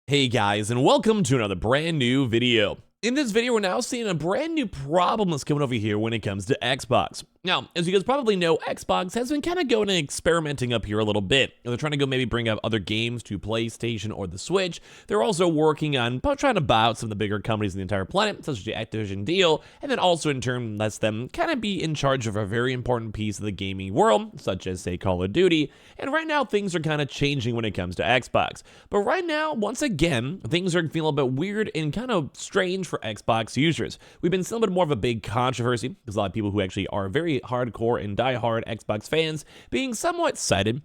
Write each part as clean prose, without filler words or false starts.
Hey guys, and welcome to another brand new video. In this video, we're now seeing a brand new problem that's coming over here when it comes to Xbox. Now, as you guys probably know, Xbox has been kind of going and experimenting up here a little bit. They're trying to go maybe bring up other games to PlayStation or the Switch. They're also working on trying to buy out some of the bigger companies on the entire planet, such as the Activision deal, and then also in turn lets them kind of be in charge of a very important piece of the gaming world, such as, say, Call of Duty. And right now, things are kind of changing when it comes to Xbox. But right now, once again, things are feeling a bit weird and kind of strange for Xbox users. We've been seeing a bit more of a big controversy because a lot of people who actually are very hardcore and diehard Xbox fans being somewhat cited,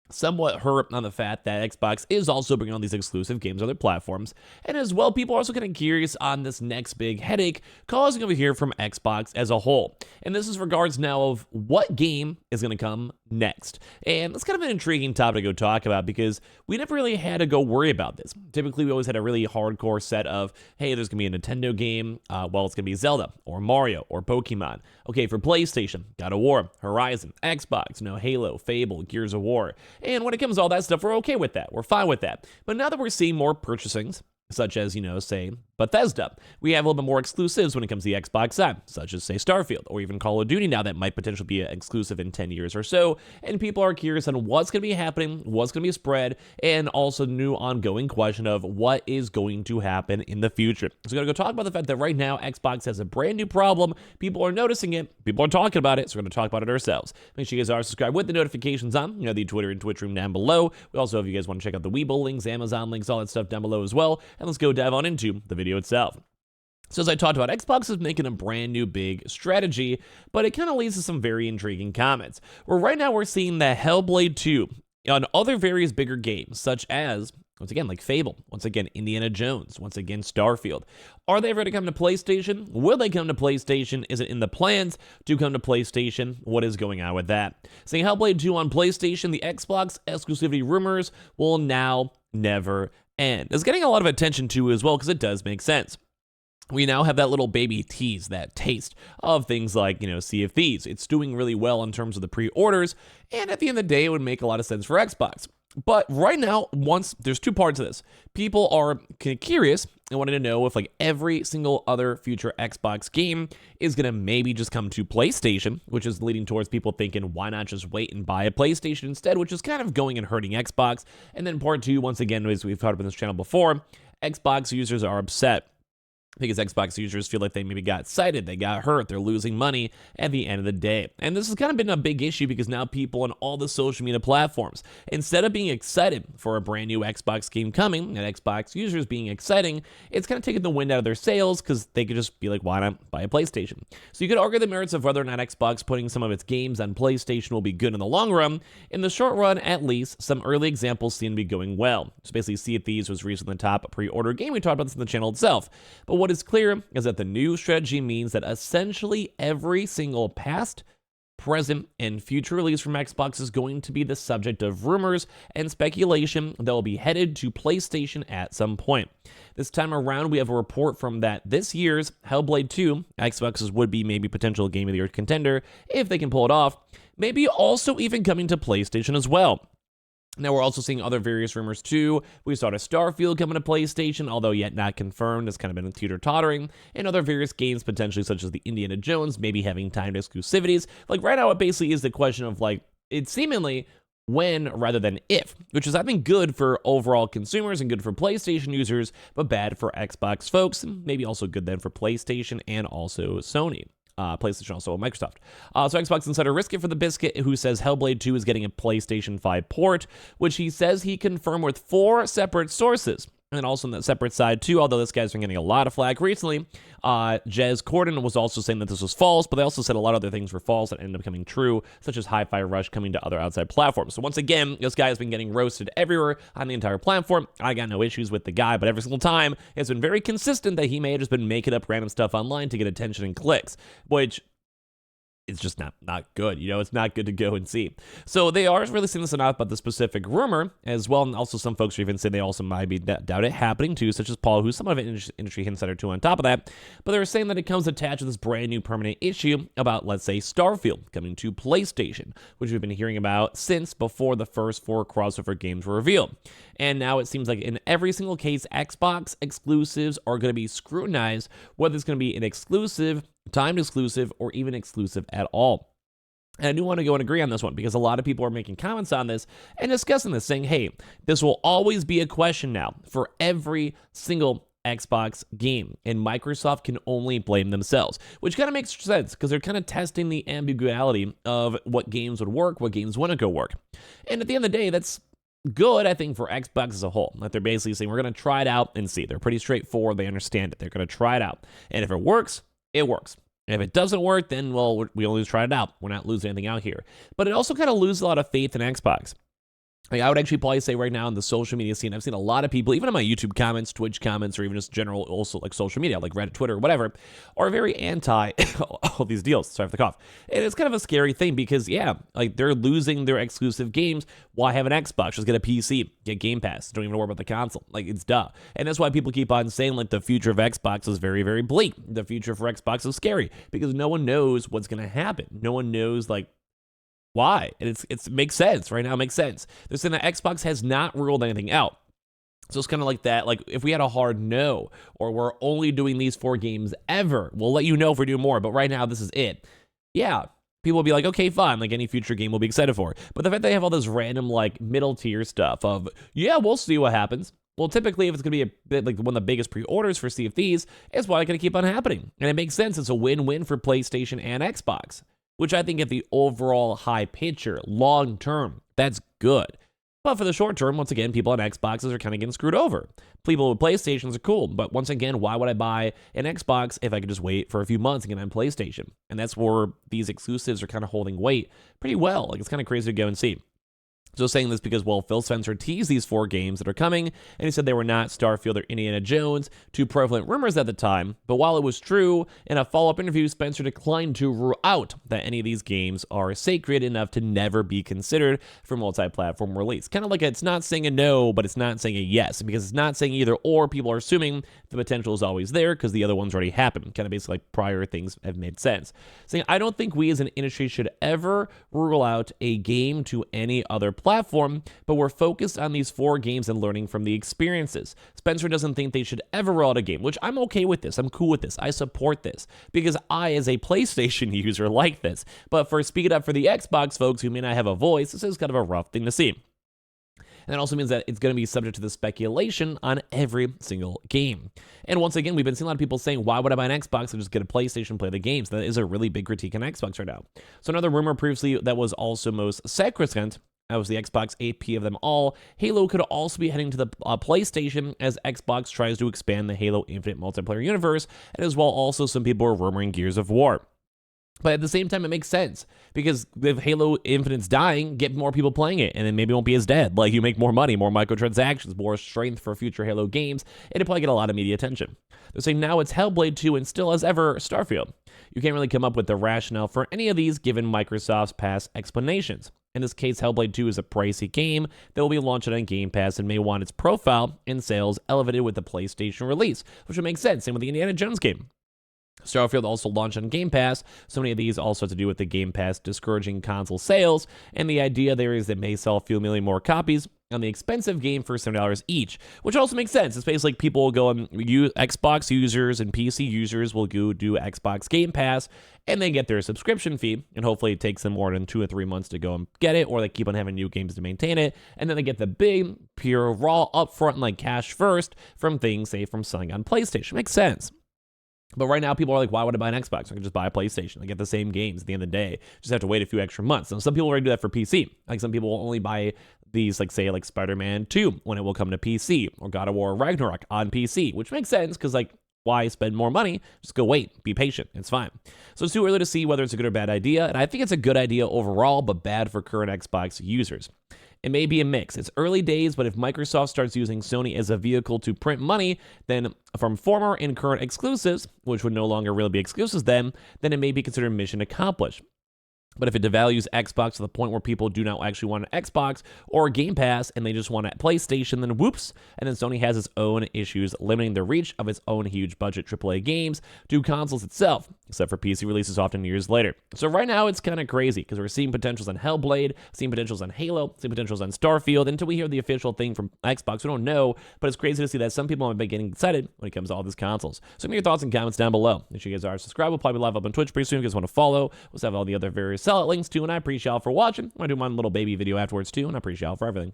somewhat hurt on the fact that Xbox is also bringing on these exclusive games on their platforms. And as well, people are also kind of curious on this next big headache causing over here from Xbox as a whole. And this is regards now of what game is going to come next. And it's kind of an intriguing topic to go talk about because we never really had to go worry about this. Typically, we always had a really hardcore set of, hey, there's going to be a Nintendo game. Well, it's going to be Zelda or Mario or Pokemon. Okay, for PlayStation, God of War, Horizon, Xbox, Halo, Fable, Gears of War. And when it comes to all that stuff, we're okay with that. We're fine with that. But now that we're seeing more purchasings, such as, say, Bethesda, we have a little bit more exclusives when it comes to the Xbox side, such as, say, Starfield, or even Call of Duty now that might potentially be exclusive in 10 years or so, and people are curious on what's going to be happening, what's going to be spread, and also the new ongoing question of what is going to happen in the future. So we're going to go talk about the fact that right now, Xbox has a brand new problem, people are noticing it, people are talking about it, so we're going to talk about it ourselves. Make sure you guys are subscribed with the notifications on, the Twitter and Twitch room down below. We also, if you guys want to check out the Webull links, Amazon links, all that stuff down below as well. And let's go dive on into the video itself. So as I talked about, Xbox is making a brand new big strategy, but it kind of leads to some very intriguing comments. Where right now we're seeing that Hellblade 2 on other various bigger games, such as, once again, like Fable, once again, Indiana Jones, once again, Starfield. Are they ever to come to PlayStation? Will they come to PlayStation? Is it in the plans to come to PlayStation? What is going on with that? Saying Hellblade 2 on PlayStation, the Xbox exclusivity rumors will now never end. It's getting a lot of attention too as well because it does make sense. We now have that little baby tease, that taste of things like, Sea of Thieves. It's doing really well in terms of the pre-orders, and at the end of the day, it would make a lot of sense for Xbox. But right now, there's two parts of this. People are curious and wanting to know if every single other future Xbox game is going to maybe just come to PlayStation, which is leading towards people thinking, why not just wait and buy a PlayStation instead, which is kind of going and hurting Xbox. And then part two, once again, as we've talked about this channel before, Xbox users are upset because Xbox users feel like they maybe got cited, they got hurt, they're losing money at the end of the day. And this has kind of been a big issue because now people on all the social media platforms, instead of being excited for a brand new Xbox game coming and Xbox users being exciting, it's kind of taking the wind out of their sails because they could just be like, why not buy a PlayStation? So you could argue the merits of whether or not Xbox putting some of its games on PlayStation will be good in the long run. In the short run, at least, some early examples seem to be going well. So basically, Sea of Thieves was recently the top pre-order game. We talked about this on the channel itself. But what is clear is that the new strategy means that essentially every single past, present, and future release from Xbox is going to be the subject of rumors and speculation that will be headed to PlayStation at some point. This time around, we have a report from that this year's Hellblade 2, Xbox's would-be maybe potential Game of the Year contender, if they can pull it off, maybe also even coming to PlayStation as well. Now, we're also seeing other various rumors, too. We saw a Starfield coming to PlayStation, although yet not confirmed. It's kind of been teeter-tottering. And other various games, potentially, such as the Indiana Jones, maybe having timed exclusivities. Right now, it basically is the question of, it's seemingly when rather than if, which is, I think, good for overall consumers and good for PlayStation users, but bad for Xbox folks, and maybe also good then for PlayStation and also Sony. PlayStation, also Microsoft. So Xbox Insider Risk It for the Biscuit, who says Hellblade 2 is getting a PlayStation 5 port, which he says he confirmed with 4 separate sources. And then also on that separate side, too, although this guy's been getting a lot of flack recently, Jez Corden was also saying that this was false, but they also said a lot of other things were false that ended up becoming true, such as Hi-Fi Rush coming to other outside platforms. So once again, this guy has been getting roasted everywhere on the entire platform. I got no issues with the guy, but every single time, it's been very consistent that he may have just been making up random stuff online to get attention and clicks, which it's just not good. It's not good to go and see. So they are releasing this enough about the specific rumor as well, and also some folks are even saying they also might be doubt it happening too, such as Paul, who's somewhat of an industry insider too on top of that. But they're saying that it comes attached with this brand new permanent issue about, let's say, Starfield coming to PlayStation, which we've been hearing about since before the first 4 crossover games were revealed. And now it seems like in every single case, Xbox exclusives are going to be scrutinized, whether it's going to be an exclusive, timed exclusive, or even exclusive at all. And I do want to go and agree on this one because a lot of people are making comments on this and discussing this, saying, hey, this will always be a question now for every single Xbox game, and Microsoft can only blame themselves, which kind of makes sense because they're kind of testing the ambiguity of what games would work, what games wouldn't go work. And at the end of the day, that's good, I think, for Xbox as a whole. Like, they're basically saying, we're going to try it out and see. They're pretty straightforward. They understand it. They're going to try it out. And if it works, it works. And if it doesn't work, then, well, we only try it out. We're not losing anything out here. But it also kind of loses a lot of faith in Xbox. Like, I would actually probably say right now in the social media scene, I've seen a lot of people, even in my YouTube comments, Twitch comments, or even just general also like social media, like Reddit, Twitter, whatever, are very anti all these deals. Sorry for the cough. And it's kind of a scary thing because, yeah, like they're losing their exclusive games. Why have an Xbox? Just get a PC, get Game Pass. Don't even worry about the console. Like, it's duh. And that's why people keep on saying like the future of Xbox is very, very bleak. The future for Xbox is scary because no one knows what's going to happen. No one knows like why. And it makes sense right now. It makes sense. They're saying that Xbox has not ruled anything out. So it's kind of like that. Like, if we had a hard no, or we're only doing these 4 games ever, we'll let you know if we do more. But right now, this is it. Yeah, people will be like, okay, fine. Like, any future game we'll be excited for. But the fact they have all this random, like, middle tier stuff of, yeah, we'll see what happens. Well, typically, if it's going to be a bit like one of the biggest pre-orders for Sea of Thieves, it's why it's going to keep on happening. And it makes sense. It's a win-win for PlayStation and Xbox, which I think at the overall high picture, long term, that's good. But for the short term, once again, people on Xboxes are kind of getting screwed over. People with PlayStations are cool, but once again, why would I buy an Xbox if I could just wait for a few months and get on PlayStation? And that's where these exclusives are kind of holding weight pretty well. Like, it's kind of crazy to go and see. So saying this because, well, Phil Spencer teased these 4 games that are coming, and he said they were not Starfield or Indiana Jones, 2 prevalent rumors at the time. But while it was true, in a follow-up interview, Spencer declined to rule out that any of these games are sacred enough to never be considered for multi-platform release. Kind of like it's not saying a no, but it's not saying a yes. And because it's not saying either or, people are assuming the potential is always there because the other ones already happened. Kind of basically like prior things have made sense. Saying, I don't think we as an industry should ever rule out a game to any other platform, but we're focused on these 4 games and learning from the experiences. Spencer doesn't think they should ever roll out a game, which I'm okay with this. I'm cool with this. I support this because I, as a PlayStation user, like this. But for speaking up for the Xbox folks who may not have a voice, this is kind of a rough thing to see. And that also means that it's going to be subject to the speculation on every single game. And once again, we've been seeing a lot of people saying, why would I buy an Xbox and just get a PlayStation, play the games? That is a really big critique on Xbox right now. So another rumor previously that was also most sacrosanct, that was the Xbox AP of them all. Halo could also be heading to the PlayStation as Xbox tries to expand the Halo Infinite multiplayer universe, and as well also some people are rumoring Gears of War. But at the same time, it makes sense because if Halo Infinite's dying, get more people playing it, and then maybe it won't be as dead. Like, you make more money, more microtransactions, more strength for future Halo games, and it'll probably get a lot of media attention. They're saying now it's Hellblade 2 and still as ever Starfield. You can't really come up with the rationale for any of these given Microsoft's past explanations. In this case, Hellblade 2 is a pricey game that will be launched on Game Pass and may want its profile and sales elevated with the PlayStation release, which would make sense. Same with the Indiana Jones game. Starfield also launched on Game Pass. So many of these also have to do with the Game Pass discouraging console sales, and the idea there is that it may sell a few million more copies on the expensive game for $7 each, which also makes sense. It's basically like people will go and Xbox users and PC users will go do Xbox Game Pass and they get their subscription fee, and hopefully it takes them more than 2 or 3 months to go and get it, or they keep on having new games to maintain it, and then they get the big, pure, raw, upfront, like cash first from things, say, from selling on PlayStation. Makes sense. But right now, people are like, why would I buy an Xbox? I can just buy a PlayStation. I get the same games at the end of the day. Just have to wait a few extra months. And some people already do that for PC. Like, some people will only buy these, like, say, like Spider-Man 2 when it will come to PC, or God of War Ragnarok on PC, which makes sense because, like, why spend more money? Just go wait. Be patient. It's fine. So it's too early to see whether it's a good or bad idea. And I think it's a good idea overall, but bad for current Xbox users. It may be a mix. It's early days, but if Microsoft starts using Sony as a vehicle to print money, then from former and current exclusives, which would no longer really be exclusives then it may be considered mission accomplished. But if it devalues Xbox to the point where people do not actually want an Xbox or a Game Pass and they just want a PlayStation, then whoops. And then Sony has its own issues limiting the reach of its own huge budget AAA games to consoles itself, except for PC releases often years later. So right now it's kind of crazy because we're seeing potentials on Hellblade, seeing potentials on Halo, seeing potentials on Starfield. Until we hear the official thing from Xbox, we don't know, but it's crazy to see that some people have been getting excited when it comes to all these consoles. So give me your thoughts and comments down below. Make sure you guys are subscribed. We'll probably be live up on Twitch pretty soon if you guys want to follow. We'll have all the other various sell-out links too, and I appreciate y'all for watching. I'm going to do my little baby video afterwards too, and I appreciate y'all for everything.